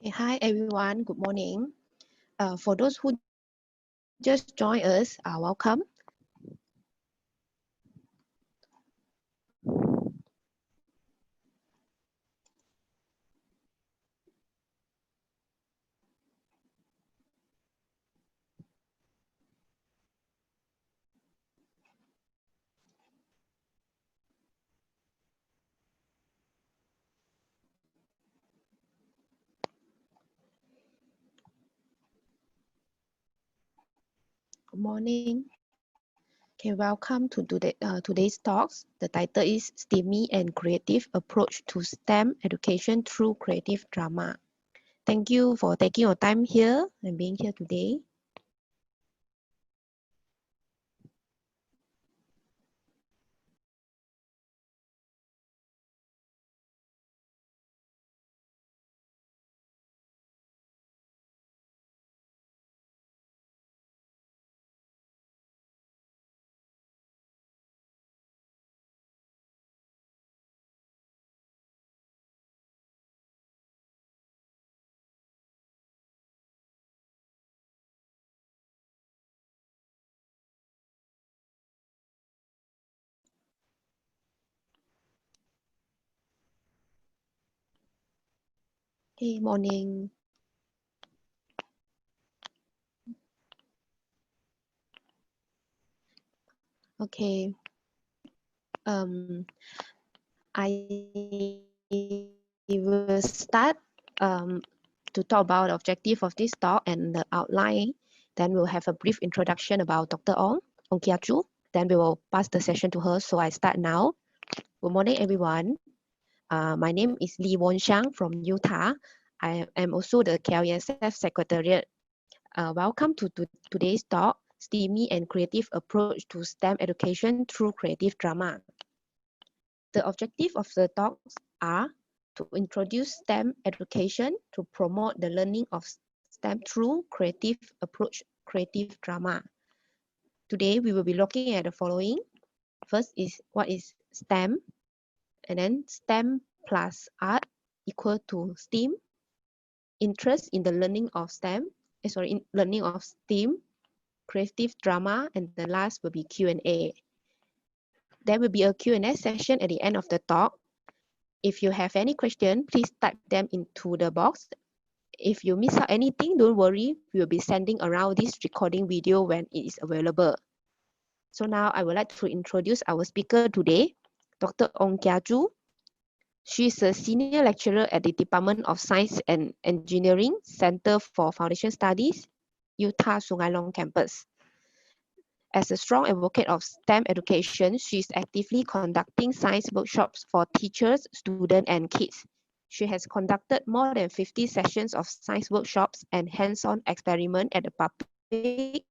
Okay, hi everyone, good morning. For those who just joined us, welcome. Good morning. Okay, welcome to today's talks. The title is Steamy and Creative Approach to STEM Education Through Creative Drama. Thank you for taking your time here and being here today. Hey, morning. Okay. I will start to talk about the objective of this talk and the outline. Then we'll have a brief introduction about Dr. Ong Kia Chu. Then we will pass the session to her. So I start now. Good morning, everyone. My name is Lee Won Shang from Utah. I am also the KLESF Secretariat. Welcome to today's talk, Steamy and Creative Approach to STEM Education Through Creative Drama. The objective of the talks are to introduce STEM education to promote the learning of STEM through creative approach, creative drama. Today, we will be looking at the following. First is what is STEM, and then STEM plus art equal to STEAM, interest in the learning of learning of STEAM, creative drama, and the last will be Q&A. There will be a Q&A session at the end of the talk. If you have any question, please type them into the box. If you miss out anything, don't worry. We will be sending around this recording video when it is available. So now I would like to introduce our speaker today, Dr. Ong Kia Chu. She is a senior lecturer at the Department of Science and Engineering, Center for Foundation Studies, Utah Sungai Long campus. As a strong advocate of STEM education, she is actively conducting science workshops for teachers, students, and kids. She has conducted more than 50 sessions of science workshops and hands-on experiment at the public,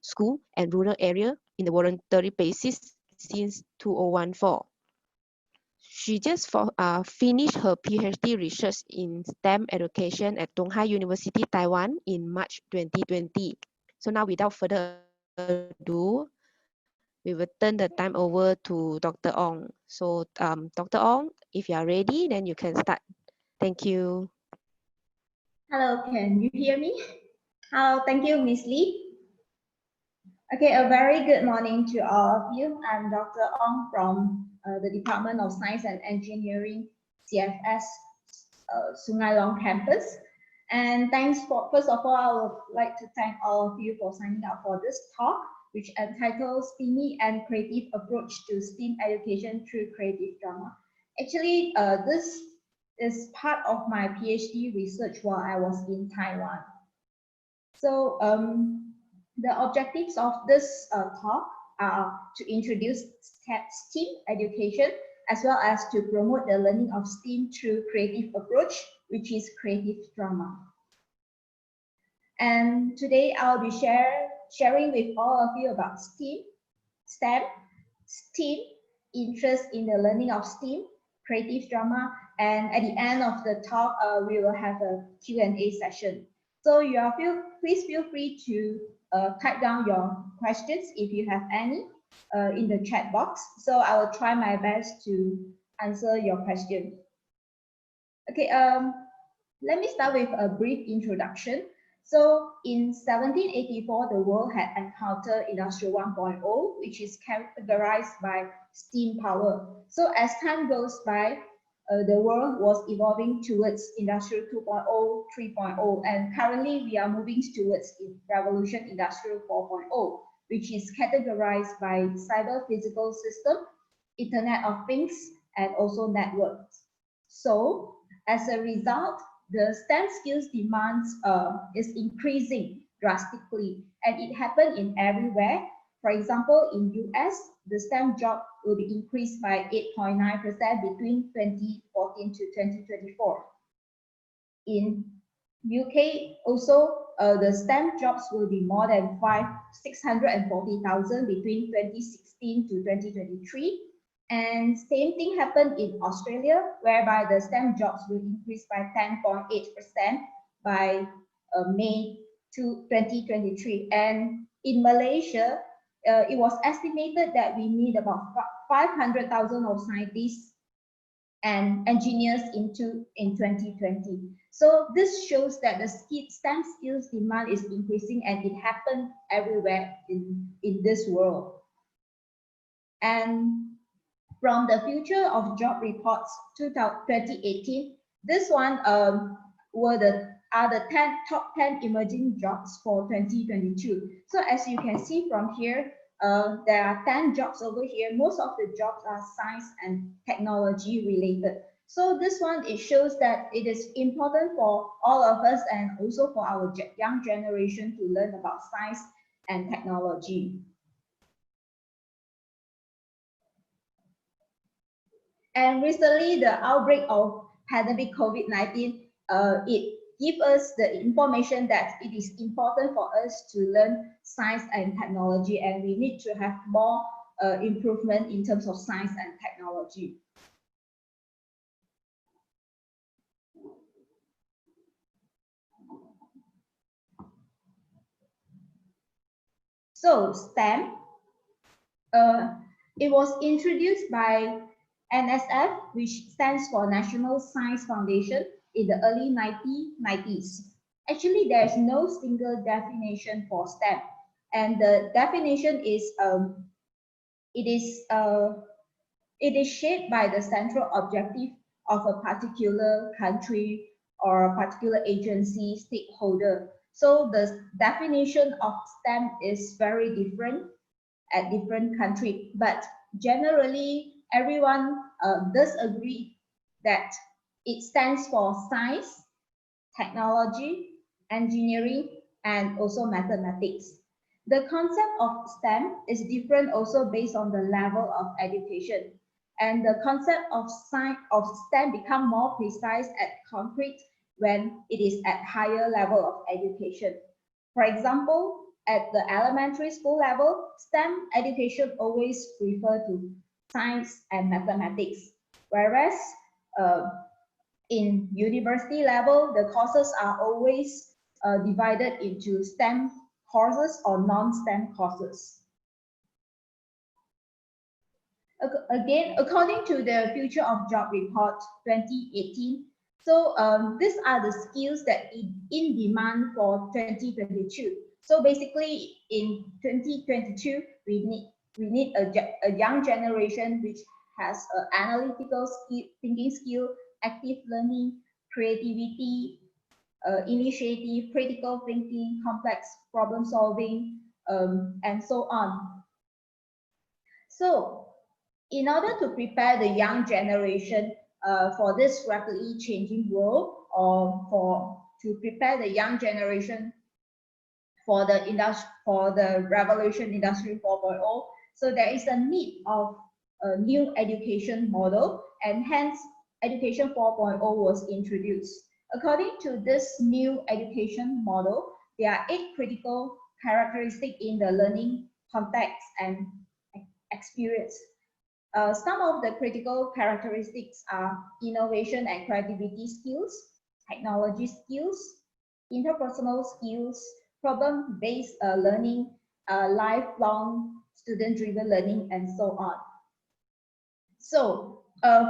school, and rural area in the voluntary basis since 2014. She just finished her PhD research in STEM education at Donghai University, Taiwan in March 2020. So now without further ado, we will turn the time over to Dr. Ong. So Dr. Ong, if you are ready, then you can start. Thank you. Hello, can you hear me? Hello, thank you, Ms. Lee. Okay, a very good morning to all of you. I'm Dr. Ong from the Department of Science and Engineering, CFS Sungai Long campus. And first of all, I would like to thank all of you for signing up for this talk, which entitles Steamy and Creative Approach to STEAM Education Through Creative Drama. Actually, this is part of my PhD research while I was in Taiwan. So the objectives of this talk are to introduce STEAM education, as well as to promote the learning of STEAM through creative approach, which is creative drama. And today I'll be sharing with all of you about STEM, interest in the learning of STEAM, creative drama, and at the end of the talk, we will have a Q&A session. So please feel free to type down your questions if you have any in the chat box. So I will try my best to answer your question. Okay, Let me start with a brief introduction. So in 1784, the world had encountered Industrial 1.0, which is characterized by steam power. So as time goes by, the world was evolving towards Industrial 2.0, 3.0, and currently we are moving towards Revolution Industrial 4.0, which is categorized by cyber physical system, Internet of Things, and also networks. So as a result, the STEM skills demands is increasing drastically, and it happened in everywhere. For example, in US, the STEM job will be increased by 8.9% between 2014 to 2024. In UK, also, the STEM jobs will be more than 640,000 between 2016 to 2023. And same thing happened in Australia, whereby the STEM jobs will increase by 10.8% by May 2023. And in Malaysia, it was estimated that we need about 500,000 of scientists and engineers in 2020. So this shows that the STEM skills demand is increasing, and it happened everywhere in this world. And from the Future of Job Reports 2018, this one are the top 10 emerging jobs for 2022. So as you can see from here, there are 10 jobs over here. Most of the jobs are science and technology related. So this one, it shows that it is important for all of us and also for our young generation to learn about science and technology. And recently, the outbreak of pandemic COVID-19, it gives us the information that it is important for us to learn science and technology, and we need to have more improvement in terms of science and technology. So STEM, it was introduced by NSF, which stands for National Science Foundation, in the early 1990s. Actually, there's no single definition for STEM, and the definition is it is shaped by the central objective of a particular country or a particular agency stakeholder. So the definition of STEM is very different at different countries, but generally everyone does agree that it stands for science, technology, engineering, and also mathematics. The concept of STEM is different also based on the level of education. And the concept of STEM become more precise and concrete when it is at higher level of education. For example, at the elementary school level, STEM education always refer to science and mathematics, whereas in university level, the courses are always divided into STEM courses or non-STEM courses. Again, according to the Future of Job Report 2018, so these are the skills that in demand for 2022. So basically, in 2022, we need a young generation which has analytical thinking skill, active learning, creativity, initiative, critical thinking, complex problem solving, and so on. So in order to prepare the young generation for this rapidly changing world, or to prepare the young generation for the Revolution Industry 4.0, so there is a need of a new education model, and hence Education 4.0 was introduced. According to this new education model, there are 8 critical characteristics in the learning context and experience. Some of the critical characteristics are innovation and creativity skills, technology skills, interpersonal skills, problem-based learning, lifelong student-driven learning, and so on. So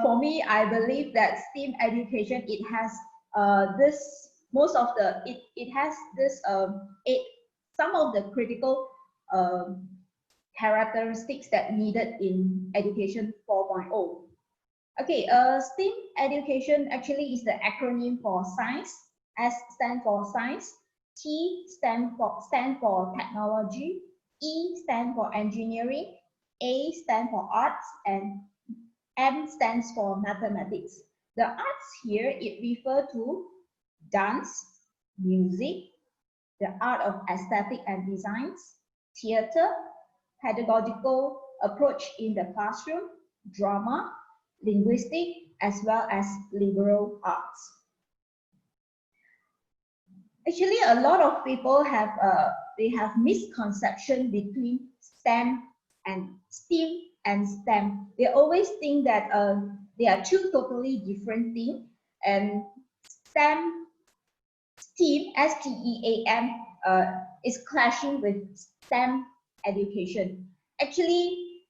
for me, I believe that STEAM education, it has most of the it has this some of the critical characteristics that needed in education 4.0. Okay, STEAM education actually is the acronym for science. S stand for science, T stand for technology, E stand for engineering, A stand for arts, and M stands for mathematics. The arts here, it refers to dance, music, the art of aesthetic and designs, theater, pedagogical approach in the classroom, drama, linguistic, as well as liberal arts. Actually, a lot of people have misconception between STEM and STEAM and STEM. They always think that they are two totally different things, and STEM, STEAM, is clashing with STEM education. Actually,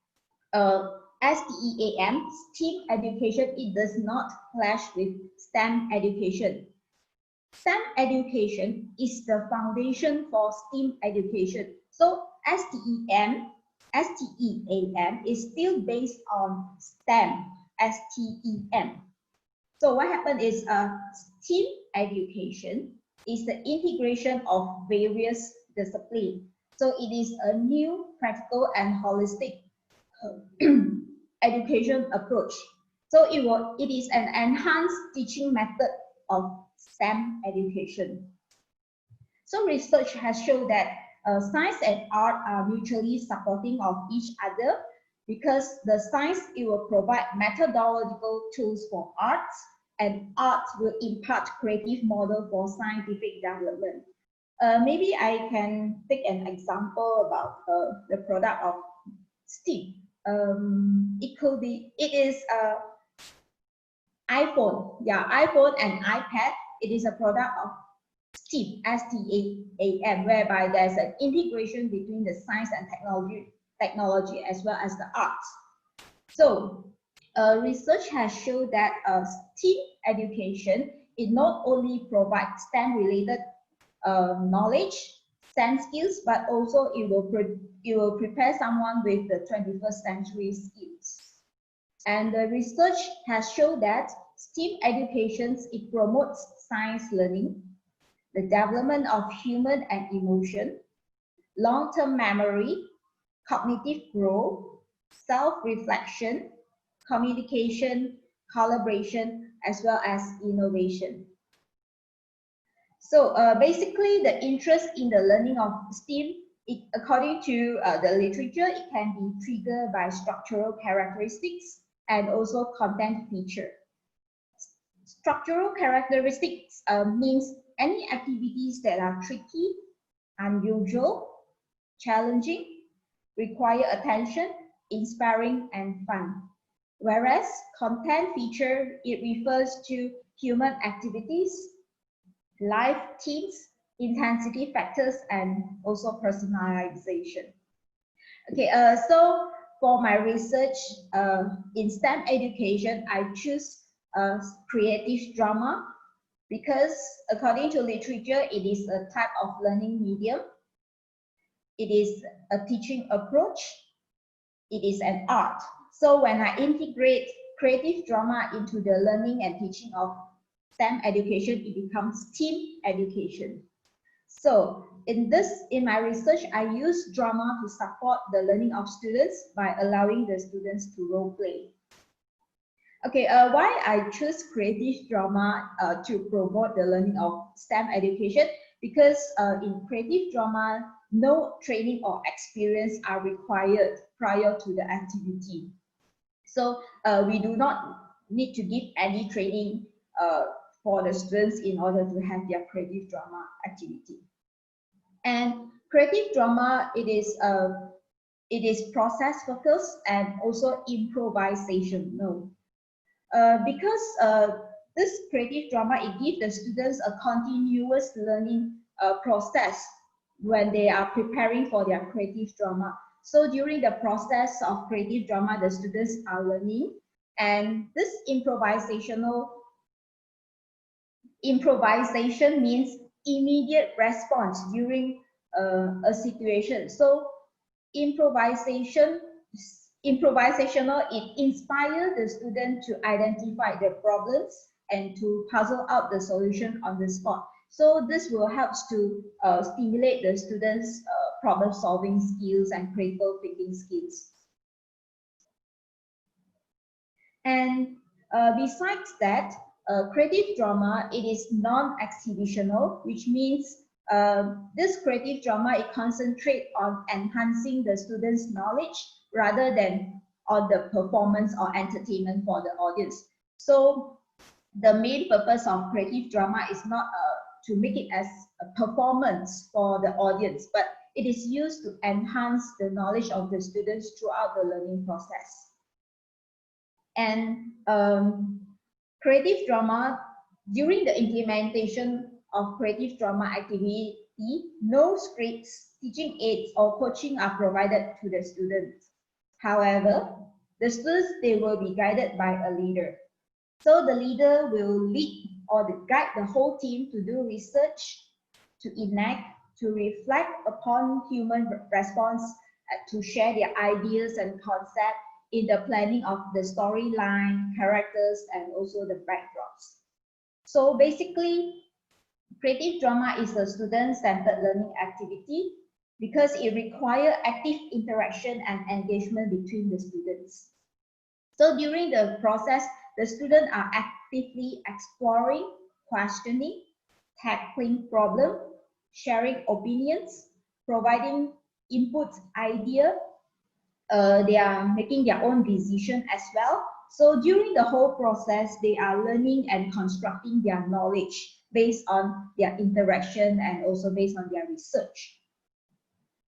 STEAM, STEAM education, it does not clash with STEM education. STEM education is the foundation for STEAM education. So STEAM is still based on STEM, STEM. So what happened is STEAM education is the integration of various disciplines. So it is a new, practical, and holistic education approach. So it is an enhanced teaching method of STEM education. So research has shown that science and art are mutually supporting of each other, because the science, it will provide methodological tools for arts, and art will impart creative model for scientific development. Maybe I can take an example about the product of STEAM. It is iPhone, iPhone and iPad. It is a product of STEAM, STEAM, whereby there's an integration between the science and technology as well as the arts. So research has shown that STEAM education, it not only provides STEM related knowledge, STEM skills, but also it will prepare someone with the 21st century skills. And the research has shown that STEAM education, it promotes science learning, the development of human and emotion, long-term memory, cognitive growth, self-reflection, communication, collaboration, as well as innovation. So basically, the interest in the learning of STEAM, according to the literature, it can be triggered by structural characteristics and also content feature. Structural characteristics means any activities that are tricky, unusual, challenging, require attention, inspiring, and fun. Whereas content feature, it refers to human activities, life themes, intensity factors, and also personalization. Okay, so for my research in STEM education, I choose creative drama, because according to literature, it is a type of learning medium. It is a teaching approach. It is an art. So when I integrate creative drama into the learning and teaching of STEM education, it becomes STEAM education. So in my research, I use drama to support the learning of students by allowing the students to role play. Okay, why I choose creative drama to promote the learning of STEM education? Because in creative drama, no training or experience are required prior to the activity. So we do not need to give any training for the students in order to have their creative drama activity. And creative drama, it is process focused and also improvisational. Because this creative drama, it gives the students a continuous learning process when they are preparing for their creative drama. So during the process of creative drama, the students are learning, and this improvisational improvisation means immediate response during a situation. So improvisational, it inspires the student to identify the problems and to puzzle out the solution on the spot. So this will help to stimulate the students' problem solving skills and critical thinking skills. And besides that, creative drama, it is non-exhibitional, which means this creative drama, it concentrates on enhancing the students' knowledge rather than on the performance or entertainment for the audience. So the main purpose of creative drama is not to make it as a performance for the audience, but it is used to enhance the knowledge of the students throughout the learning process. And creative drama, during the implementation of creative drama activity, no scripts, teaching aids, or coaching are provided to the students. However, the students, they will be guided by a leader. So the leader will lead or guide the whole team to do research, to enact, to reflect upon human response, to share their ideas and concepts in the planning of the storyline, characters, and also the backdrops. So basically, creative drama is a student-centered learning activity because it requires active interaction and engagement between the students. So during the process, the students are actively exploring, questioning, tackling problems, sharing opinions, providing input, idea. They are making their own decision as well. So during the whole process, they are learning and constructing their knowledge based on their interaction and also based on their research.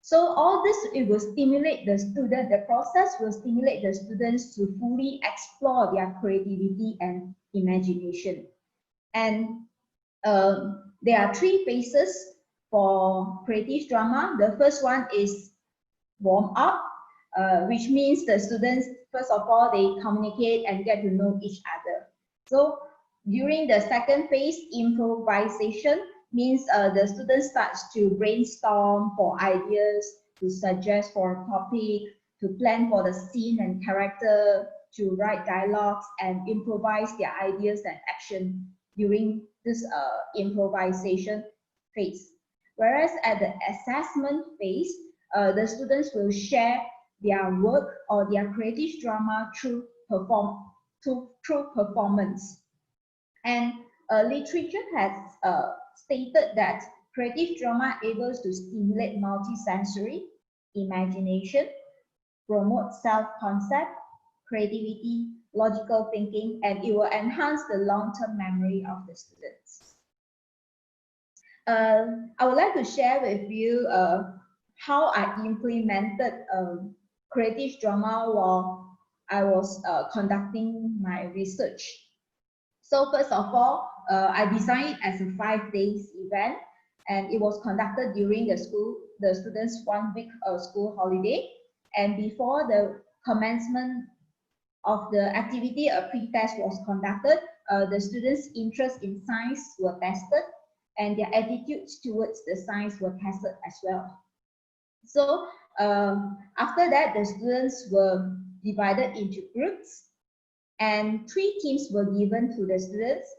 So all this, it will stimulate the student, the process will stimulate the students to fully explore their creativity and imagination. And there are 3 phases for creative drama. The first one is warm up, which means the students, first of all, they communicate and get to know each other. So during the second phase, improvisation, means the student starts to brainstorm for ideas, to suggest for a topic, to plan for the scene and character, to write dialogues and improvise their ideas and action during this improvisation phase. Whereas at the assessment phase, the students will share their work or their creative drama through performance. And literature has stated that creative drama able to stimulate multisensory imagination, promote self-concept, creativity, logical thinking, and it will enhance the long-term memory of the students. I would like to share with you how I implemented creative drama while I was conducting my research. So first of all, I designed it as a 5 days event, and it was conducted during the students' 1 week school holiday. And before the commencement of the activity, a pre-test was conducted. The students' interest in science were tested, and their attitudes towards the science were tested as well. So after that, the students were divided into groups, and 3 teams were given to the students.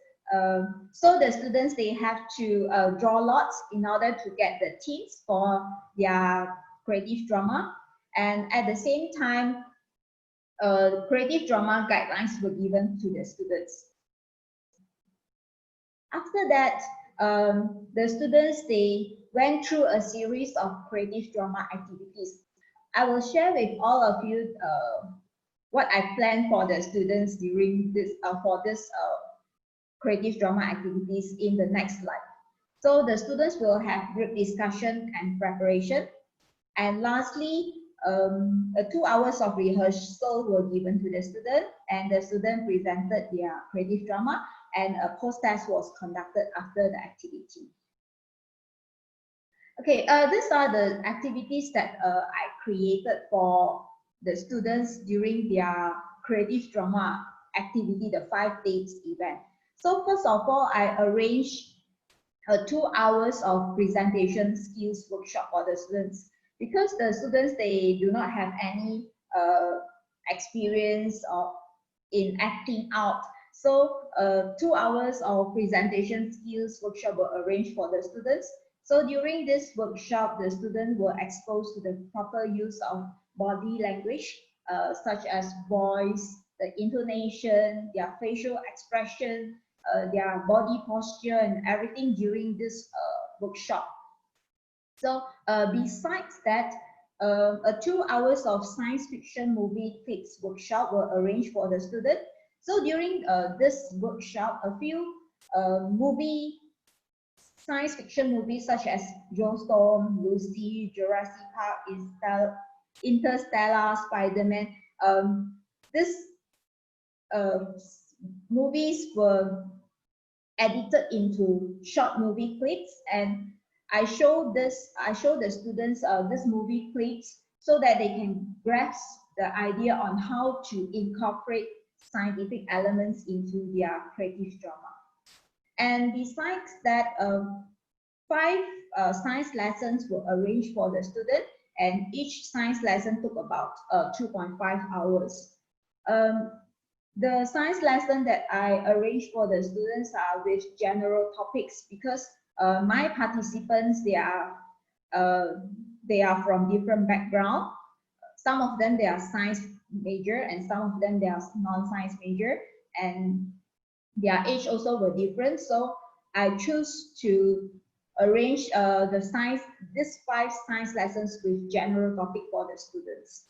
So the students, they have to draw lots in order to get the teams for their creative drama. And at the same time, creative drama guidelines were given to the students. After that, the students, they went through a series of creative drama activities. I will share with all of you what I planned for the students during this creative drama activities in the next slide. So the students will have group discussion and preparation. And lastly, 2 hours of rehearsal were given to the student, and the student presented their creative drama, and a post-test was conducted after the activity. Okay, these are the activities that I created for the students during their creative drama activity, the 5 days event. So first of all, I arranged 2 hours of presentation skills workshop for the students, because the students, they do not have any experience or in acting out. So 2 hours of presentation skills workshop were arranged for the students. So during this workshop, the students were exposed to the proper use of body language, such as voice, the intonation, their facial expression, their body posture, and everything during this workshop. So besides that, a 2 hours of science fiction movie clips workshop were arranged for the student. So during this workshop, a few science fiction movies such as Joestorm, Lucy, Jurassic Park, Interstellar, Spider-Man, these movies were edited into short movie clips, and I show the students this movie clips so that they can grasp the idea on how to incorporate scientific elements into their creative drama. And besides that, 5 science lessons were arranged for the student, and each science lesson took about 2.5 hours. The science lesson that I arranged for the students are with general topics, because my participants, they are from different background. Some of them, they are science major, and some of them, they are non-science major, and their age also were different. So I choose to arrange these 5 science lessons with general topic for the students.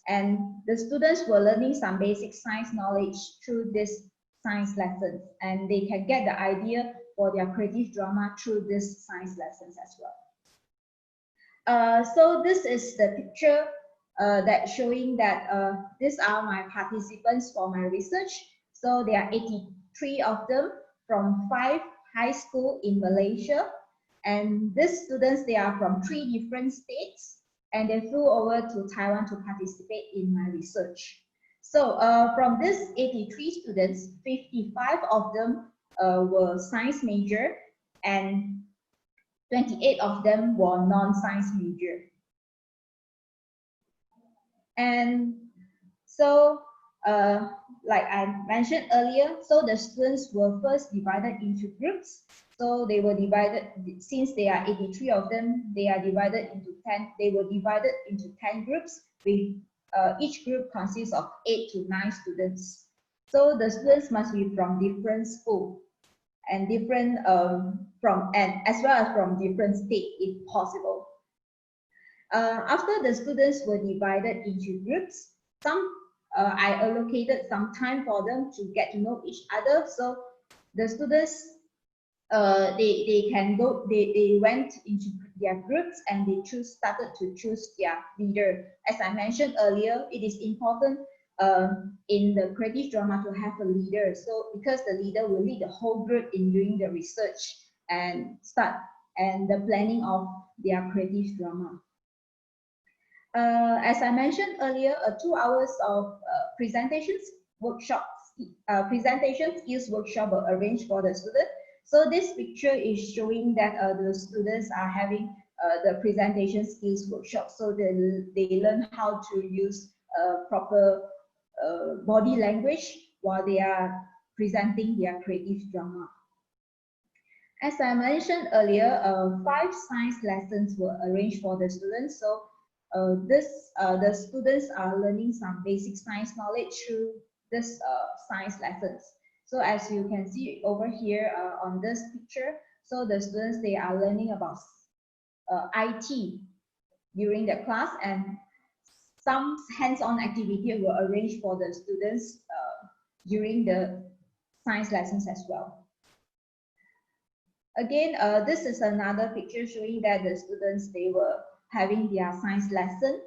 And the students were learning some basic science knowledge through this science lessons, and they can get the idea for their creative drama through these science lessons as well. So this is the picture that showing that these are my participants for my research. So there are 83 of them from 5 high schools in Malaysia, and these students, they are from 3 different states, and they flew over to Taiwan to participate in my research. So from these 83 students, 55 of them were science major, and 28 of them were non-science major. And so, like I mentioned earlier, so the students were first divided into groups. So they were divided, since there are 83 of them, they are divided into 10. They were divided into 10 groups, with each group consists of 8 to 9 students. So the students must be from different schools and different as well as from different states if possible. After the students were divided into groups, I allocated some time for them to get to know each other. So the students, they went into their groups, and they started to choose their leader. As I mentioned earlier, it is important in the creative drama to have a leader. So because the leader will lead the whole group in doing the research and the planning of their creative drama. As I mentioned earlier, 2 hours of presentation skills workshop were arranged for the student. So this picture is showing that the students are having the presentation skills workshop. So they learn how to use proper body language while they are presenting their creative drama. As I mentioned earlier, 5 science lessons were arranged for the students. So the students are learning some basic science knowledge through this science lessons. So as you can see over here on this picture, so the students, they are learning about IT during the class, and some hands-on activity were arranged for the students during the science lessons as well. Again, this is another picture showing that the students, they were having their science lesson.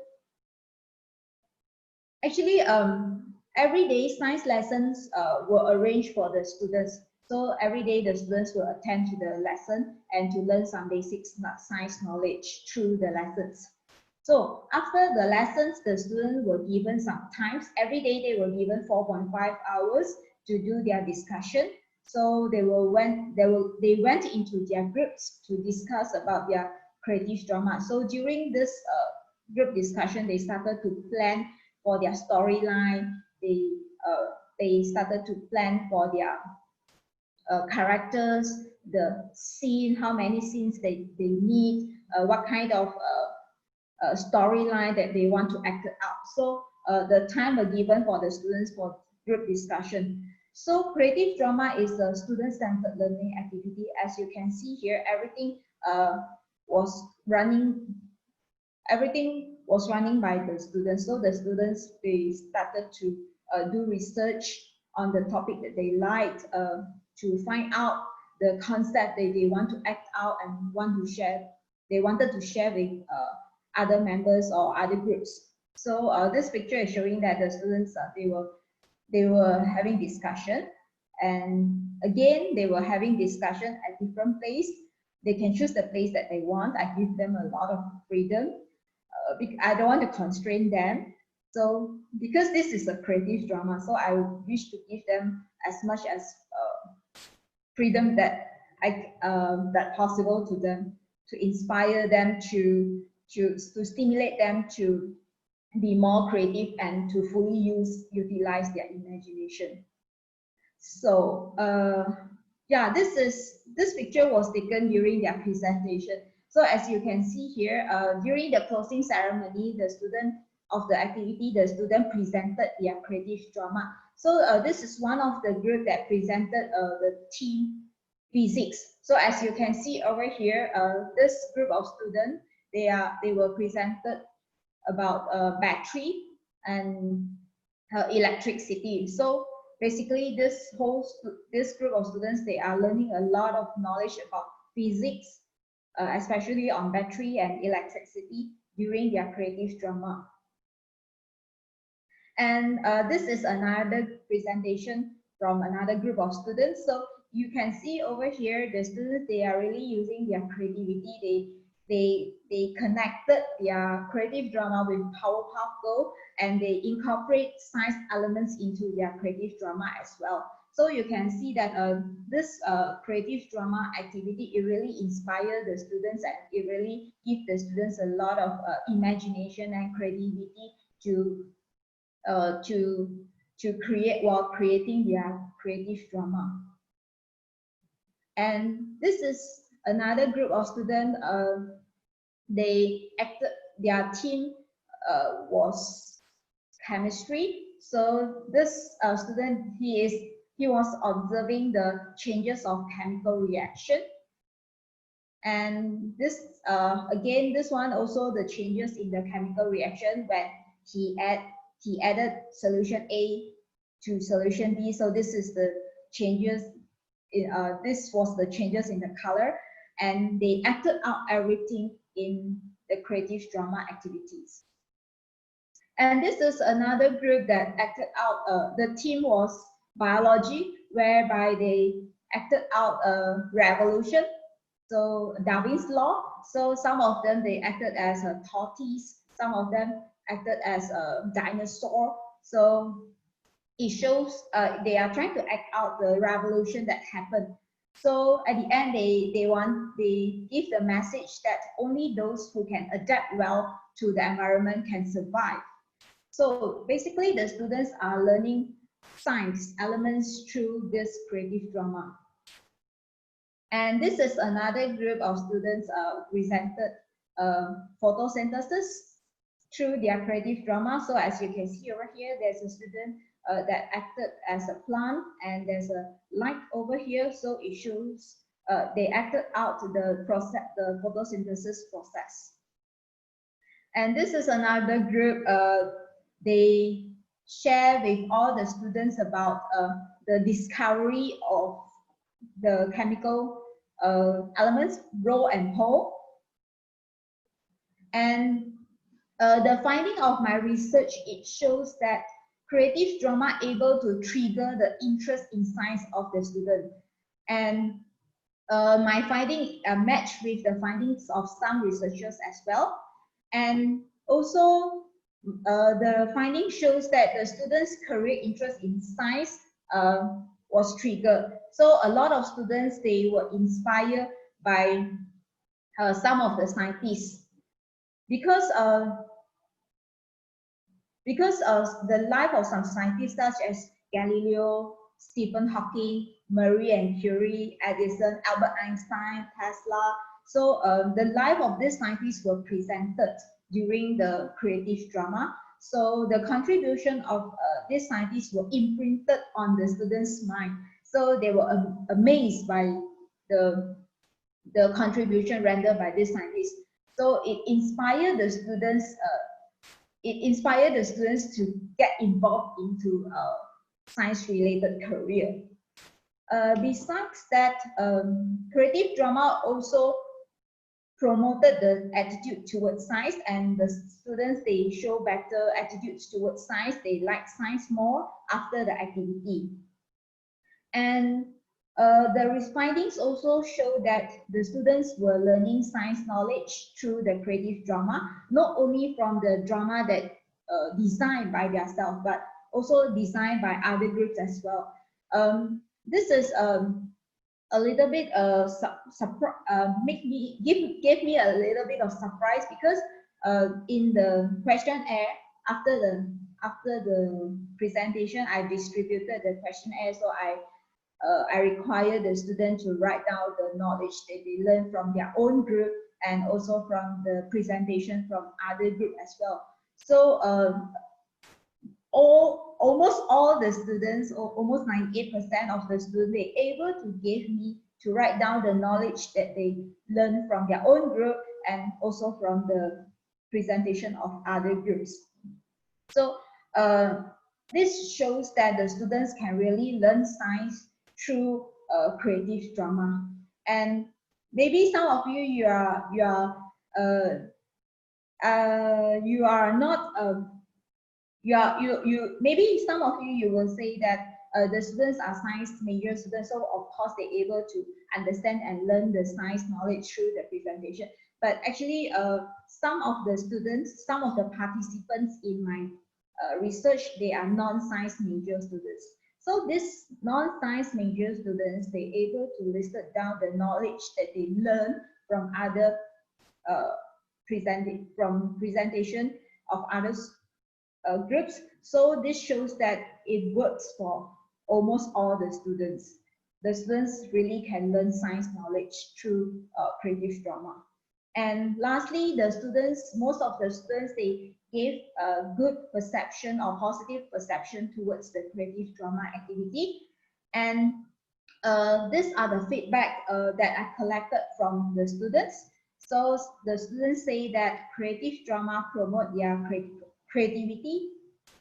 Actually, every day science lessons were arranged for the students. So every day the students will attend to the lesson and to learn some basic science knowledge through the lessons. So after the lessons, the students were given some times. Every day they were given 4.5 hours to do their discussion. So they went into their groups to discuss about their creative drama. So during this group discussion, they started to plan for their storyline. They started to plan for their characters, the scene, how many scenes they need, what kind of storyline that they want to act out. So the time were given for the students for group discussion. So creative drama is a student-centered learning activity. As you can see here, everything was running by the students. So the students, they started to do research on the topic that they liked, to find out the concept that they want to act out and they wanted to share with other members or other groups. So this picture is showing that the students, they were having discussion, and again they were having discussion at different places. They can choose the place that they want. I give them a lot of freedom. I don't want to constrain them. So because this is a creative drama, so I wish to give them as much as freedom that that possible to them, to inspire them, to stimulate them to be more creative and to fully utilize their imagination. So yeah, this picture was taken during their presentation. So as you can see here, during the closing ceremony, the student presented their creative drama. So this is one of the group that presented the theme physics. So as you can see over here, this group of students, they were presented about battery and electricity. So basically, this group of students, they are learning a lot of knowledge about physics, especially on battery and electricity during their creative drama. And this is another presentation from another group of students. So you can see over here, the students, they are really using their creativity. They connected their creative drama with Powerpuff Girl, and they incorporate science elements into their creative drama as well. So you can see that this creative drama activity, it really inspires the students, and it really gives the students a lot of imagination and creativity to create while creating their creative drama. And this is another group of students. They acted, their theme was chemistry. So this student, he was observing the changes of chemical reaction. And this again, this one also the changes in the chemical reaction when he added solution A to solution B. So this is the changes. This was the changes in the color, and they acted out everything in the creative drama activities. And this is another group that acted out. The theme was biology, whereby they acted out a revolution. So Darwin's law. So some of them, they acted as a tortoise. Some of them acted as a dinosaur. So it shows they are trying to act out the revolution that happened. So at the end, they give the message that only those who can adapt well to the environment can survive. So basically, the students are learning science elements through this creative drama. And this is another group of students presented photosynthesis through their creative drama. So as you can see over here, there's a student that acted as a plant, and there's a light over here. So it shows they acted out the process, the photosynthesis process. And this is another group. They share with all the students about the discovery of the chemical elements, rho and pole. And the finding of my research, it shows that creative drama able to trigger the interest in science of the student. And my finding matched with the findings of some researchers as well. And also the finding shows that the students' career interest in science was triggered. So a lot of students, they were inspired by some of the scientists because of the life of some scientists such as Galileo, Stephen Hawking, Marie and Curie, Edison, Albert Einstein, Tesla. So the life of these scientists were presented during the creative drama. So the contribution of these scientists were imprinted on the students' mind. So they were amazed by the contribution rendered by these scientists. So it inspired the students. To get involved into science-related career. Besides that, creative drama also promoted the attitude towards science, and the students, they show better attitudes towards science. They like science more after the activity. And the findings also show that the students were learning science knowledge through the creative drama, not only from the drama that designed by themselves, but also designed by other groups as well. This is a little bit gave me a little bit of surprise, because in the questionnaire, after the presentation, I distributed the questionnaire. So I require the student to write down the knowledge that they learn from their own group, and also from the presentation from other group as well. So almost all the students, or almost 98% of the students, they able to give me to write down the knowledge that they learn from their own group, and also from the presentation of other groups. So this shows that the students can really learn science through creative drama. And maybe some of you, you maybe some of you will say that the students are science major students, so of course they're able to understand and learn the science knowledge through the presentation. But actually, some of the students, some of the participants in my research, they are non-science major students. So these non-science major students, they're able to list down the knowledge that they learn from other presentation of others groups. So this shows that it works for almost all the students. The students really can learn science knowledge through creative drama. And lastly, the students, most of the students, they give a good perception or positive perception towards the creative drama activity. And these are the feedback that I collected from the students. So the students say that creative drama promote their creativity,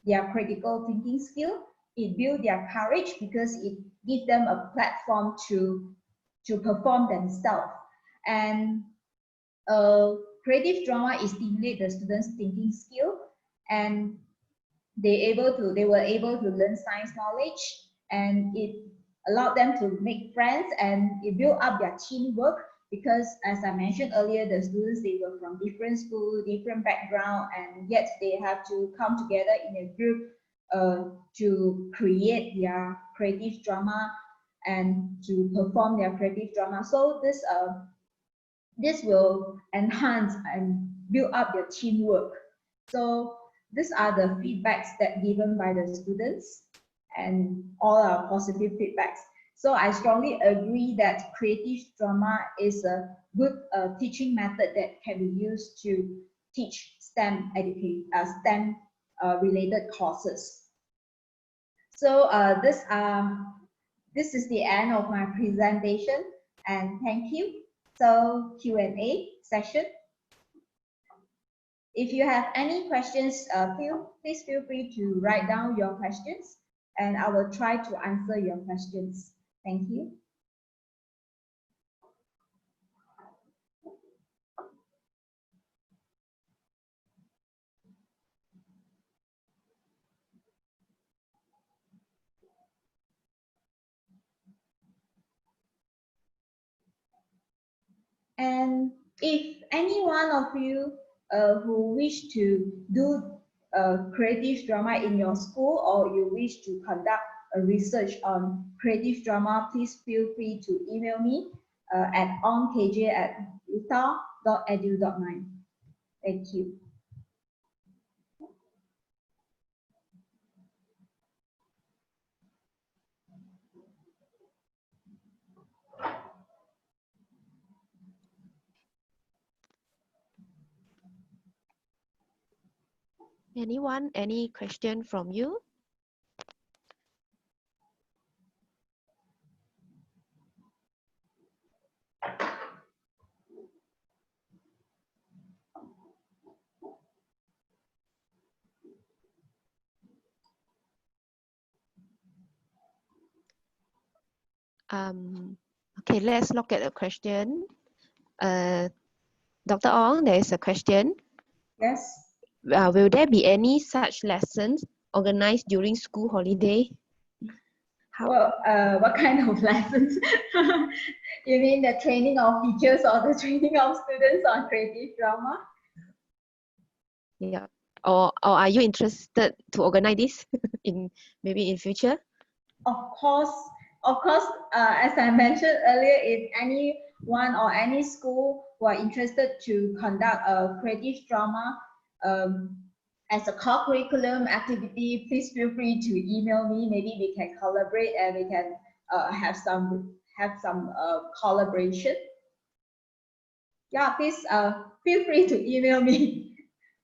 their critical thinking skill. It builds their courage because it gives them a platform to perform themselves. And creative is stimulate the students' thinking skill, and they were able to learn science knowledge, and it allowed them to make friends, and it built up their teamwork. Because as I mentioned earlier, the students, they were from different schools, different background, and yet they have to come together in a group to create their creative drama and to perform their creative drama. So this will enhance and build up their teamwork. So these are the feedbacks that given by the students, and all are positive feedbacks. So I strongly agree that creative drama is a good teaching method that can be used to teach STEM related courses. So this is the end of my presentation, and thank you. So Q&A session. If you have any questions, please feel free to write down your questions, and I will try to answer your questions. Thank you. And if any one of you who wish to do creative drama in your school, or you wish to conduct research on creative drama, please feel free to email me at onkj@utah.edu.my. Thank you. Anyone, any question from you? Okay, let's look at a question. Dr. Ong, there is a question. Yes. Will there be any such lessons organized during school holiday? How? Well, what kind of lessons? You mean the training of teachers or the training of students on creative drama? Yeah. Or are you interested to organize this in maybe in future? Of course, as I mentioned earlier, if anyone or any school who are interested to conduct a creative drama as a co-curriculum activity, please feel free to email me. Maybe we can collaborate and we can have some collaboration. Yeah, please feel free to email me.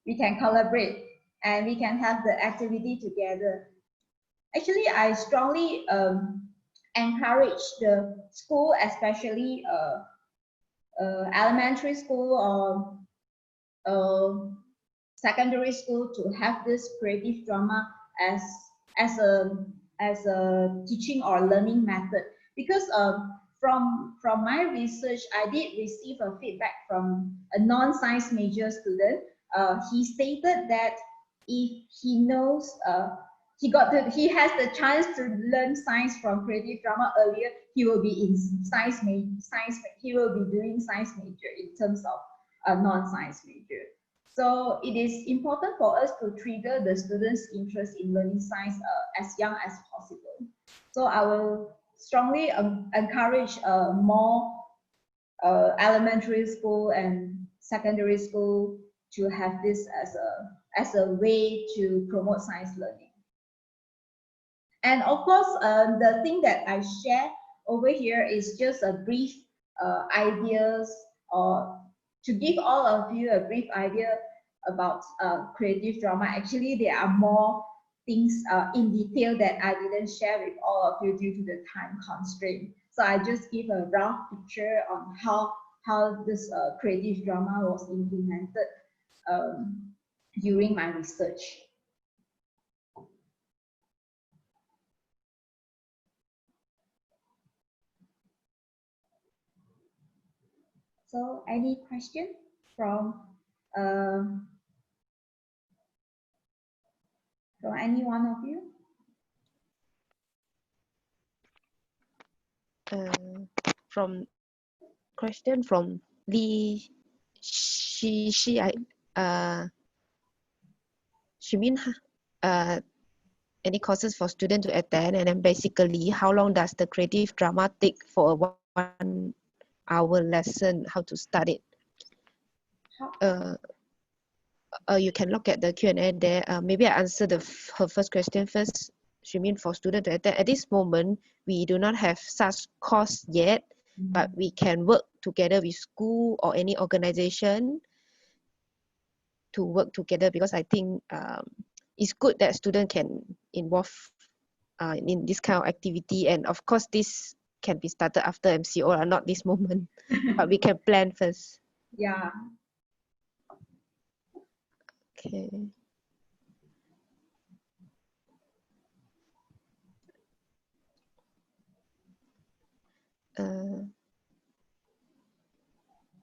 We can collaborate and we can have the activity together. Actually, I strongly encourage the school, especially elementary school or secondary school, to have this creative drama as a teaching or learning method. Because from my research, I did receive a feedback from a non-science major student. He stated that if he knows he has the chance to learn science from creative drama earlier, he will be in he will be doing science major in terms of a non-science major. So it is important for us to trigger the students' interest in learning science as young as possible. So I will strongly encourage more elementary school and secondary school to have this as a way to promote science learning. And of course, the thing that I share over here is just a brief ideas, or to give all of you a brief idea about creative drama. Actually, there are more things in detail that I didn't share with all of you due to the time constraint. So I just give a rough picture on how this creative drama was implemented during my research. So any question from any one of you? From question from Lee, she mean any courses for students to attend, and then basically how long does the creative drama take for a 1 hour lesson, how to start it? You can look at the Q&A there. Maybe I answer her first question first. She mean for students to attend. At this moment, we do not have such course yet, but we can work together with school or any organization to work together, because I think it's good that students can involve in this kind of activity. And of course, this can be started after MCO or not this moment, but we can plan first. Yeah. Okay.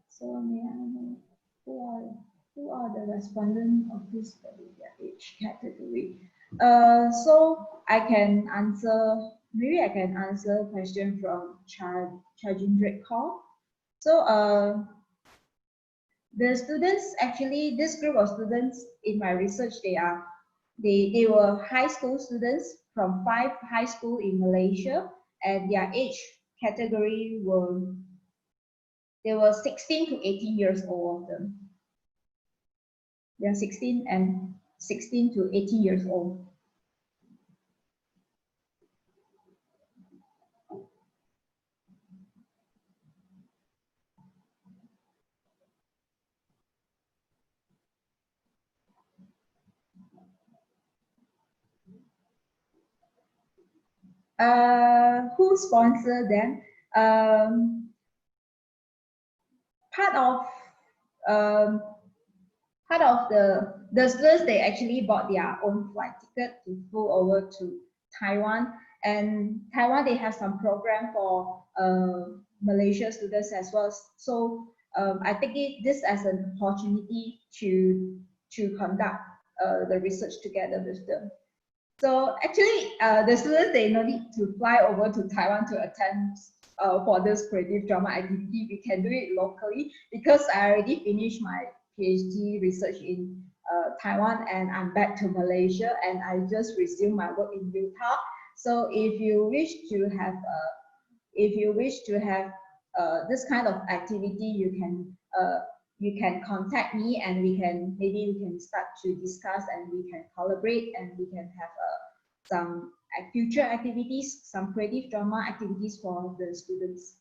So may I know who are the respondents of this particular age category? So I can answer. Maybe I can answer a question from Chajindrik Kaur. So the students, actually, this group of students in my research, they are They were high school students from 5 high school in Malaysia, and their age category were, they were 16 to 18 years old of them. They are 16 to 18 years old. Who sponsored them? Part of the students, they actually bought their own flight ticket to flew over to Taiwan. And Taiwan, they have some program for Malaysia students as well. So I take this as an opportunity to conduct the research together with them. So actually, the students, they no need to fly over to Taiwan to attend for this creative drama activity. We can do it locally because I already finished my PhD research in Taiwan, and I'm back to Malaysia, and I just resumed my work in Utah. So if you wish to have this kind of activity, you can contact me, and maybe we can start to discuss, and we can collaborate, and we can have some future activities, some creative drama activities for the students.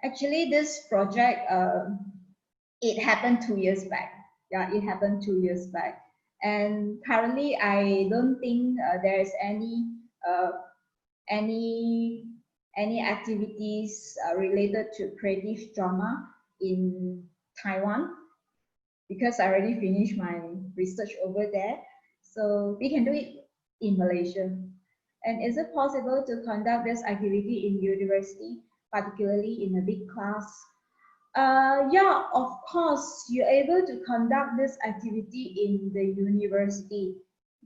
Actually, this project, it happened 2 years back. Yeah, it happened 2 years back. And currently, I don't think there is any activities related to creative drama in Taiwan, because I already finished my research over there. So we can do it in Malaysia. And is it possible to conduct this activity in university, particularly in a big class? Yeah, of course, you're able to conduct this activity in the university.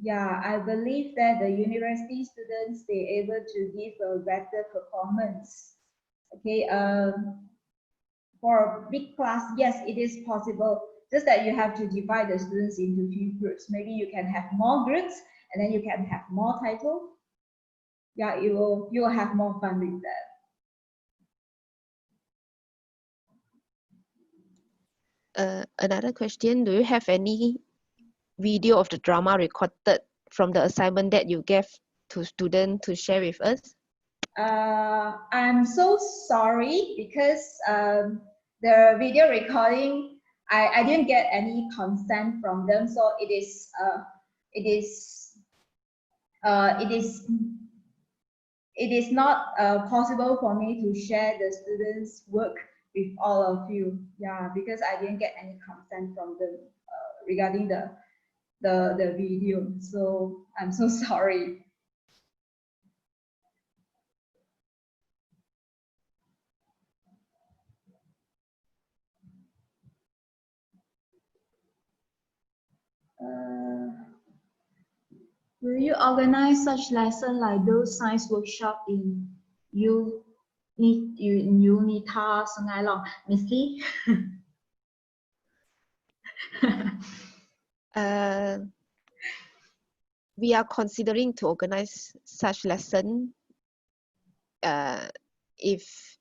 Yeah, I believe that the university students, they're able to give a better performance. Okay, for a big class, yes, it is possible. Just that you have to divide the students into few groups. Maybe you can have more groups, and then you can have more title. Yeah, you will have more fun with that. Another question, do you have any video of the drama recorded from the assignment that you gave to students to share with us? I'm so sorry, because the video recording, I didn't get any consent from them, so it is not possible for me to share the students' work with all of you. Yeah, because I didn't get any consent from them regarding the video. So I'm so sorry. Will you organize such lesson like those science workshop in Unita, Sungai Long? Miss Lee? We are considering to organize such lesson. If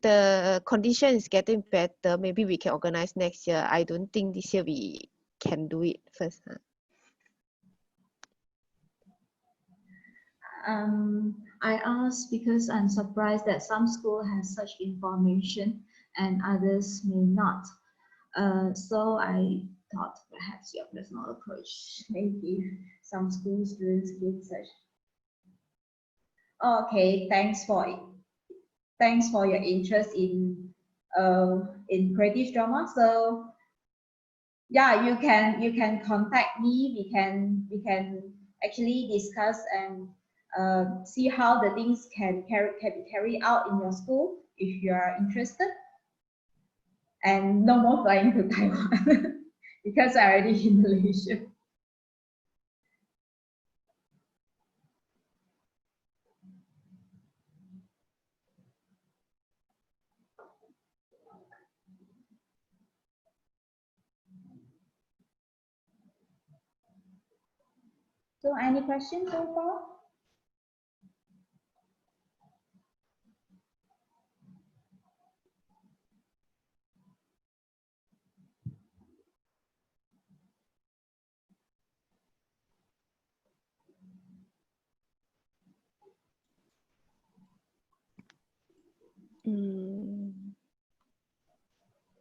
the condition is getting better, maybe we can organize next year. I don't think this year we can do it first. I asked because I'm surprised that some school has such information and others may not. So I thought perhaps your personal approach may give some school students give such. Okay, thanks for your interest in creative drama. So yeah, you can contact me. We can actually discuss and see how the things can be carried out in your school if you are interested. And no more flying to Taiwan because I already in Malaysia. So any questions so far?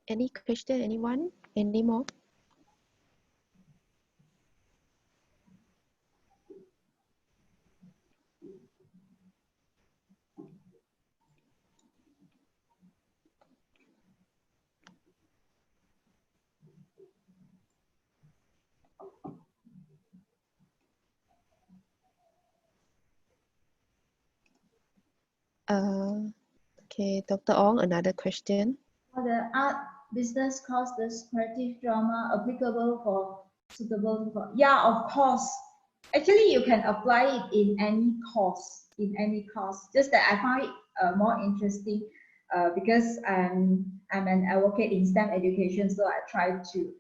Any question, anyone? Any more? Okay, Dr. Ong, another question. For the art business course, does creative drama applicable for suitable for? Yeah, of course. Actually, you can apply it in any course. Just that I found it more interesting because I'm an advocate in STEM education, so I try to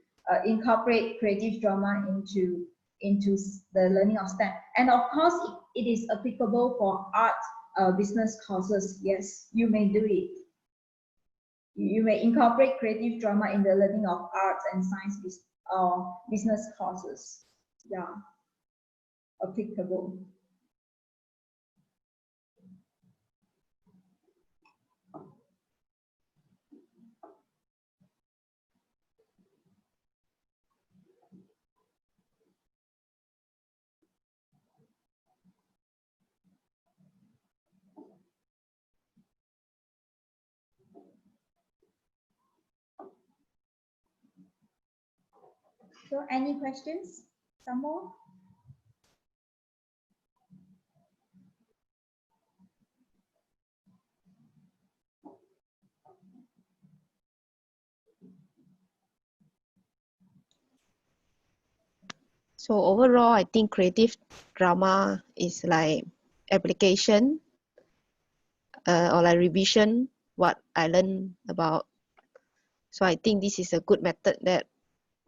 incorporate creative drama into the learning of STEM. And of course, it is applicable for art business courses. Yes, you may do it. You may incorporate creative drama in the learning of arts and science business courses. Yeah, applicable. So any questions? Some more? So overall, I think creative drama is like application or like revision what I learned about. So I think this is a good method that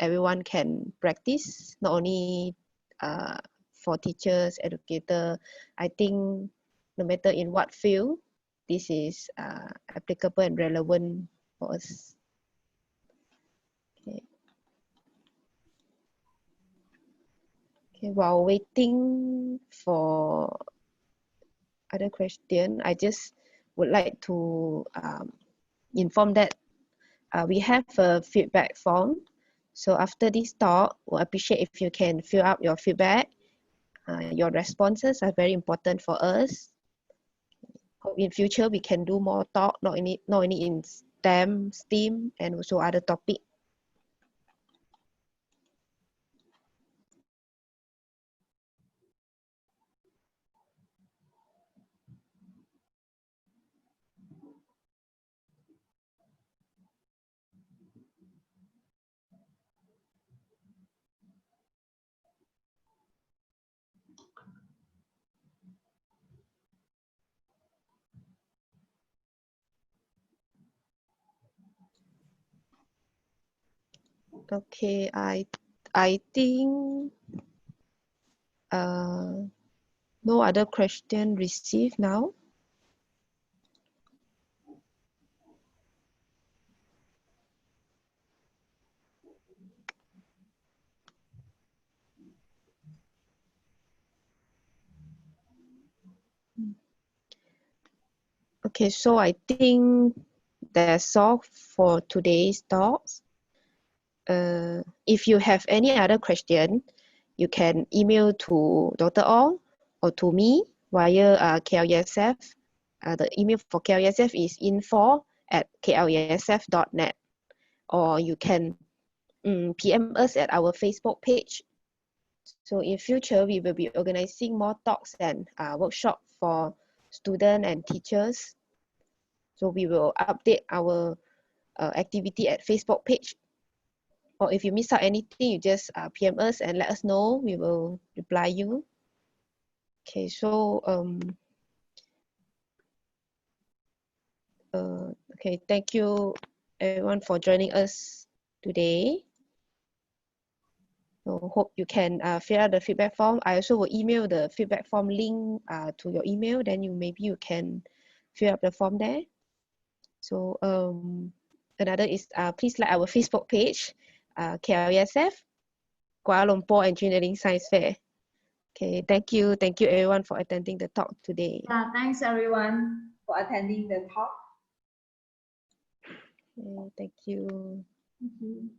everyone can practice, not only for teachers, educator. I think no matter in what field, this is applicable and relevant for us. Okay. Okay, while waiting for other question, I just would like to inform that we have a feedback form. So after this talk, we'll appreciate if you can fill up your feedback. Your responses are very important for us. Hope in future we can do more talk, not only in STEM, and also other topic. Okay, I think no other question received now. Okay, so I think that's all for today's talks. If you have any other question, you can email to Dr. Ong or to me via KLESF. The email for KLESF is info@klesf.net, or you can PM us at our Facebook page. So in future, we will be organizing more talks and workshop for students and teachers. So we will update our activity at Facebook page. Or if you miss out anything, you just PM us and let us know. We will reply you. Okay, so okay, thank you everyone for joining us today. So hope you can fill out the feedback form. I also will email the feedback form link to your email. Then maybe you can fill up the form there. So another is please like our Facebook page, KLESF Kuala Lumpur Engineering Science Fair. Okay, thank you everyone for attending the talk today. Yeah, thanks everyone for attending the talk. Okay, thank you. Thank you.